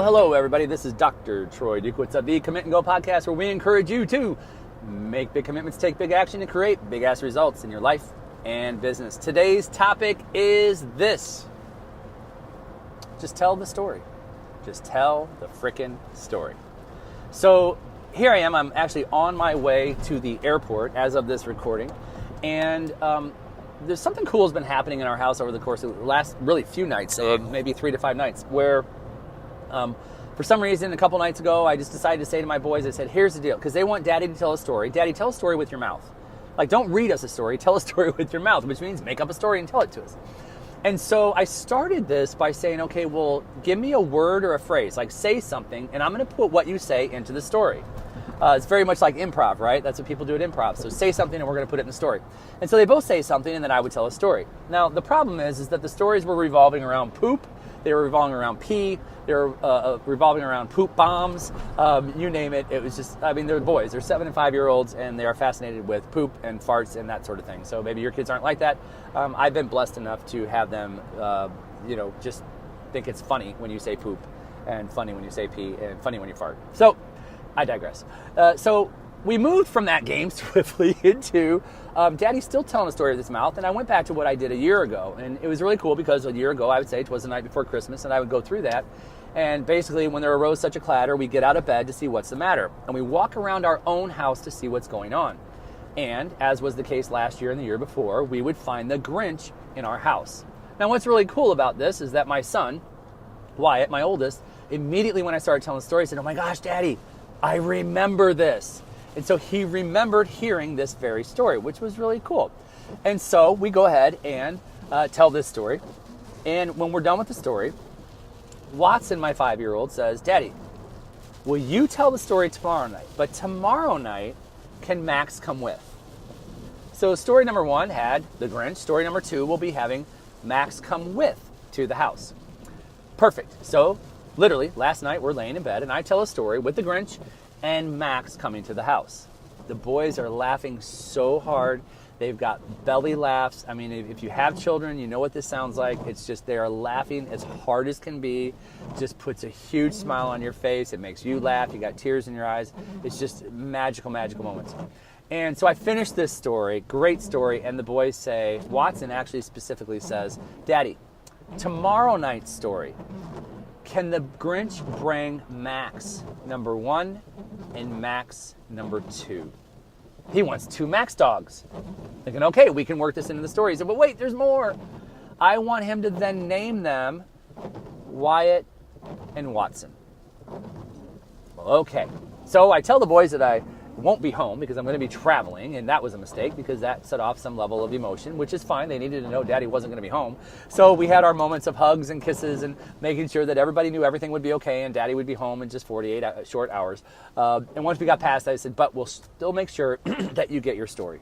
Well, hello, everybody. This is Dr. Troy Dukowitz of the Commit and Go podcast, where we encourage you to make big commitments, take big action, and create big-ass results in your life and business. Today's topic is this. Just tell the story. Just tell the frickin' story. So here I am. I'm actually on my way to the airport as of this recording. And there's something cool has been happening in our house over the course of the last really few nights, maybe 3 to 5 nights, where for some reason a couple nights ago I just decided to say to my boys, I said, here's the deal, because they want Daddy to tell a story. Daddy, tell a story with your mouth. Like, don't read us a story, tell a story with your mouth, which means make up a story and tell it to us. And so I started this by saying, okay, well, give me a word or a phrase, like say something, and I'm going to put what you say into the story. It's very much like improv, right? That's what people do at improv. So say something and we're going to put it in the story. And so they both say something and then I would tell a story. Now, the problem is that the stories were revolving around poop. They were revolving around pee. They were revolving around poop bombs. You name it. It was just, I mean, they're boys. They're 7 and 5-year-olds and they are fascinated with poop and farts and that sort of thing. So maybe your kids aren't like that. I've been blessed enough to have them, just think it's funny when you say poop and funny when you say pee and funny when you fart. So I digress. So we moved from that game swiftly into Daddy's still telling a story with his mouth, and I went back to what I did a year ago, and it was really cool because a year ago I would say it was the night before Christmas, and I would go through that, and basically when there arose such a clatter, we get out of bed to see what's the matter, and we walk around our own house to see what's going on. And as was the case last year and the year before, we would find the Grinch in our house. Now what's really cool about this is that my son, Wyatt, my oldest, immediately when I started telling the story, said, oh my gosh, Daddy, I remember this. And so he remembered hearing this very story, which was really cool. And so we go ahead and tell this story. And when we're done with the story, Watson, my 5-year-old, says, Daddy, will you tell the story tomorrow night? But tomorrow night, can Max come with? So story number 1 had the Grinch. Story number 2 will be having Max come with to the house. Perfect. So literally, last night we're laying in bed and I tell a story with the Grinch and Max coming to the house. The boys are laughing so hard. They've got belly laughs. I mean, if you have children, you know what this sounds like. It's just they are laughing as hard as can be. Just puts a huge smile on your face. It makes you laugh. You got tears in your eyes. It's just magical, magical moments. And so I finished this story, great story, and the boys say, Watson actually specifically says, Daddy, tomorrow night's story, can the Grinch bring Max number 1 and Max number 2? He wants 2 Max dogs. Thinking, okay, we can work this into the story. He said, but wait, there's more. I want him to then name them Wyatt and Watson. Well, okay. So I tell the boys that I won't be home because I'm going to be traveling, and that was a mistake because that set off some level of emotion, which is fine. They needed to know Daddy wasn't going to be home. So we had our moments of hugs and kisses and making sure that everybody knew everything would be okay and Daddy would be home in just 48 short hours. And once we got past that, I said, but we'll still make sure that you get your story.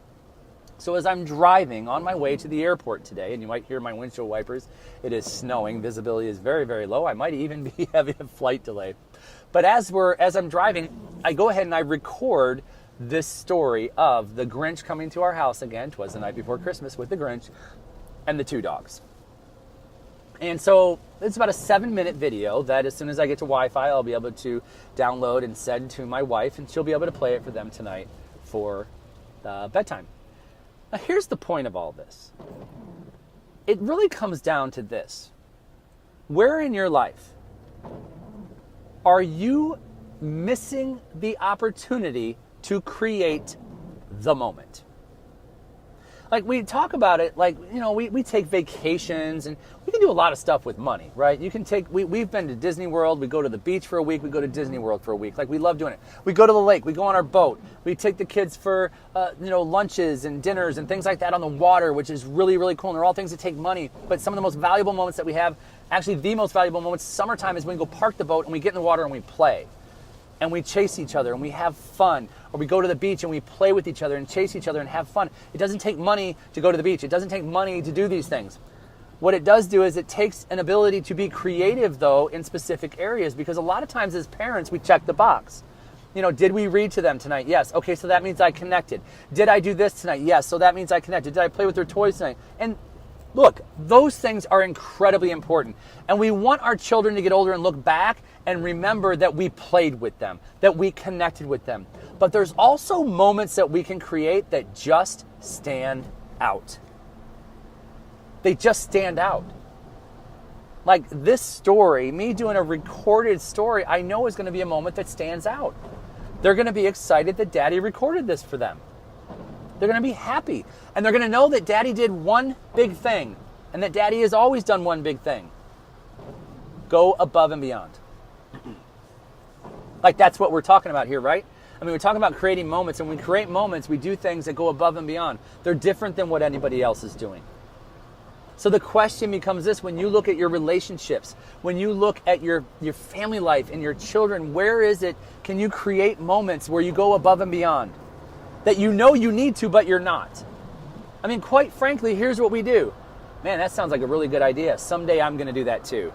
So as I'm driving on my way to the airport today, and you might hear my windshield wipers, it is snowing. Visibility is very, very low. I might even be having a flight delay. But as I'm driving, I go ahead and I record this story of the Grinch coming to our house again. 'Twas the night before Christmas with the Grinch and the 2 dogs. And so it's about a 7-minute video that as soon as I get to Wi-Fi, I'll be able to download and send to my wife, and she'll be able to play it for them tonight for bedtime. Now, here's the point of all this. It really comes down to this. Where in your life are you missing the opportunity to create the moment? Like, we talk about it like, we take vacations and we can do a lot of stuff with money, right? You can take, we've been to Disney World, we go to the beach for a week, we go to Disney World for a week. Like, we love doing it. We go to the lake, we go on our boat, we take the kids for, lunches and dinners and things like that on the water, which is really, really cool. And they're all things that take money. But some of the most valuable moments that we have, actually the most valuable moments, summertime, is when we go park the boat and we get in the water and we play. And we chase each other and we have fun. Or we go to the beach and we play with each other and chase each other and have fun. It doesn't take money to go to the beach. It doesn't take money to do these things. What it does do is it takes an ability to be creative, though, in specific areas, because a lot of times as parents, we check the box. Did we read to them tonight? Yes. Okay, so that means I connected. Did I do this tonight? Yes, so that means I connected. Did I play with their toys tonight? And Look, those things are incredibly important. And we want our children to get older and look back and remember that we played with them, that we connected with them. But there's also moments that we can create that just stand out. They just stand out. Like this story, me doing a recorded story, I know is going to be a moment that stands out. They're going to be excited that Daddy recorded this for them. They're going to be happy. And they're going to know that Daddy did one big thing and that Daddy has always done one big thing. Go above and beyond. Like that's what we're talking about here, right? I mean, we're talking about creating moments, and when we create moments, we do things that go above and beyond. They're different than what anybody else is doing. So the question becomes this: when you look at your relationships, when you look at your family life and your children, where is it, can you create moments where you go above and beyond? That you know you need to, but you're not. I mean, quite frankly, here's what we do. Man, that sounds like a really good idea. Someday I'm going to do that too.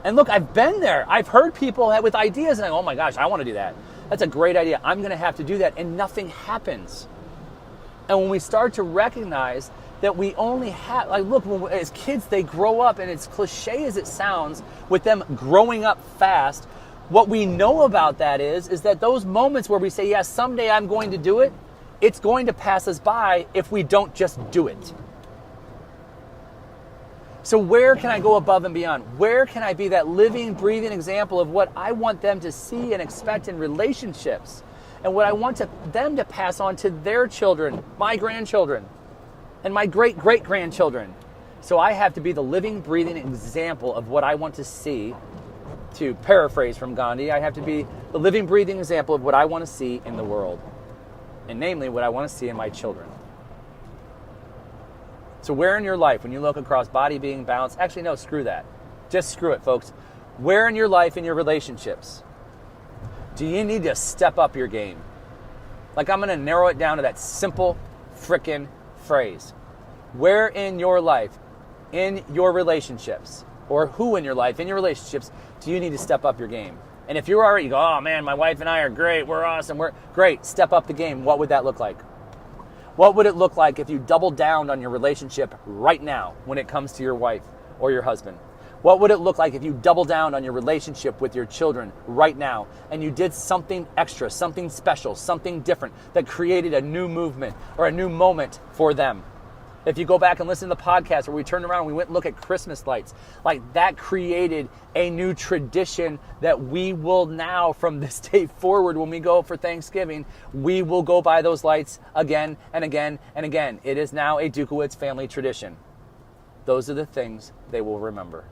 And look, I've been there. I've heard people with ideas and I go, oh my gosh, I want to do that. That's a great idea. I'm going to have to do that. And nothing happens. And when we start to recognize that we only have, like, look, as kids, they grow up, and as cliche as it sounds, with them growing up fast, what we know about that is that those moments where we say, yes, someday I'm going to do it, it's going to pass us by if we don't just do it. So where can I go above and beyond? Where can I be that living, breathing example of what I want them to see and expect in relationships, and what I want them to pass on to their children, my grandchildren, and my great-great-grandchildren? So I have to be the living, breathing example of what I want to see. To paraphrase from Gandhi, I have to be the living, breathing example of what I want to see in the world, and namely what I want to see in my children. So where in your life, when you look across body, being, balance, actually no, screw that. Just screw it, folks. Where in your life, in your relationships, do you need to step up your game? Like, I'm going to narrow it down to that simple frickin' phrase. Where in your life, in your relationships, or who in your life, in your relationships, do you need to step up your game? And if you're already, you go, oh man, my wife and I are great, we're awesome, we're great, step up the game. What would that look like? What would it look like if you doubled down on your relationship right now when it comes to your wife or your husband? What would it look like if you doubled down on your relationship with your children right now and you did something extra, something special, something different that created a new movement or a new moment for them? If you go back and listen to the podcast where we turned around and we went and looked at Christmas lights, like that created a new tradition that we will now, from this day forward, when we go for Thanksgiving, we will go by those lights again and again and again. It is now a Dukowitz family tradition. Those are the things they will remember.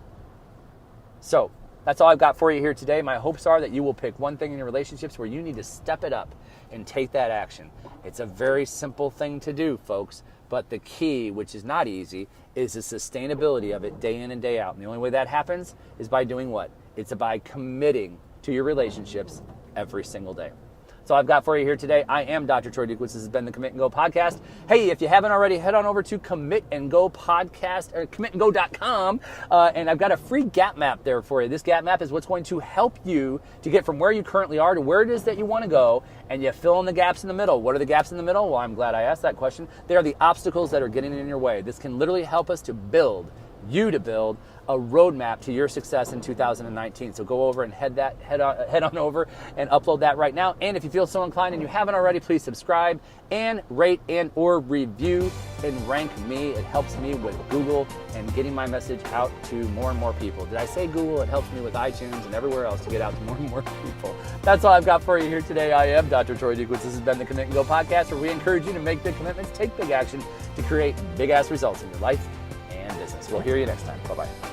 So that's all I've got for you here today. My hopes are that you will pick one thing in your relationships where you need to step it up and take that action. It's a very simple thing to do, folks. But the key, which is not easy, is the sustainability of it day in and day out. And the only way that happens is by doing what? It's by committing to your relationships every single day. That's all I've got for you here today. I am Dr. Troy Dukowitz. This has been the Commit and Go podcast. Hey, if you haven't already, head on over to Commit and Go podcast, or commitandgo.com, and I've got a free gap map there for you. This gap map is what's going to help you to get from where you currently are to where it is that you want to go, and you fill in the gaps in the middle. What are the gaps in the middle? Well, I'm glad I asked that question. They are the obstacles that are getting in your way. This can literally help us to build a roadmap to your success in 2019. So go over and head on over and upload that right now. And if you feel so inclined and you haven't already, please subscribe and rate and or review and rank me. It helps me with Google and getting my message out to more and more people. Did I say Google? It helps me with iTunes and everywhere else to get out to more and more people. That's all I've got for you here today. I am Dr. Troy Dukowitz. This has been the Commit and Go podcast, where we encourage you to make big commitments, take big action to create big ass results in your life and business. We'll hear you next time. Bye-bye.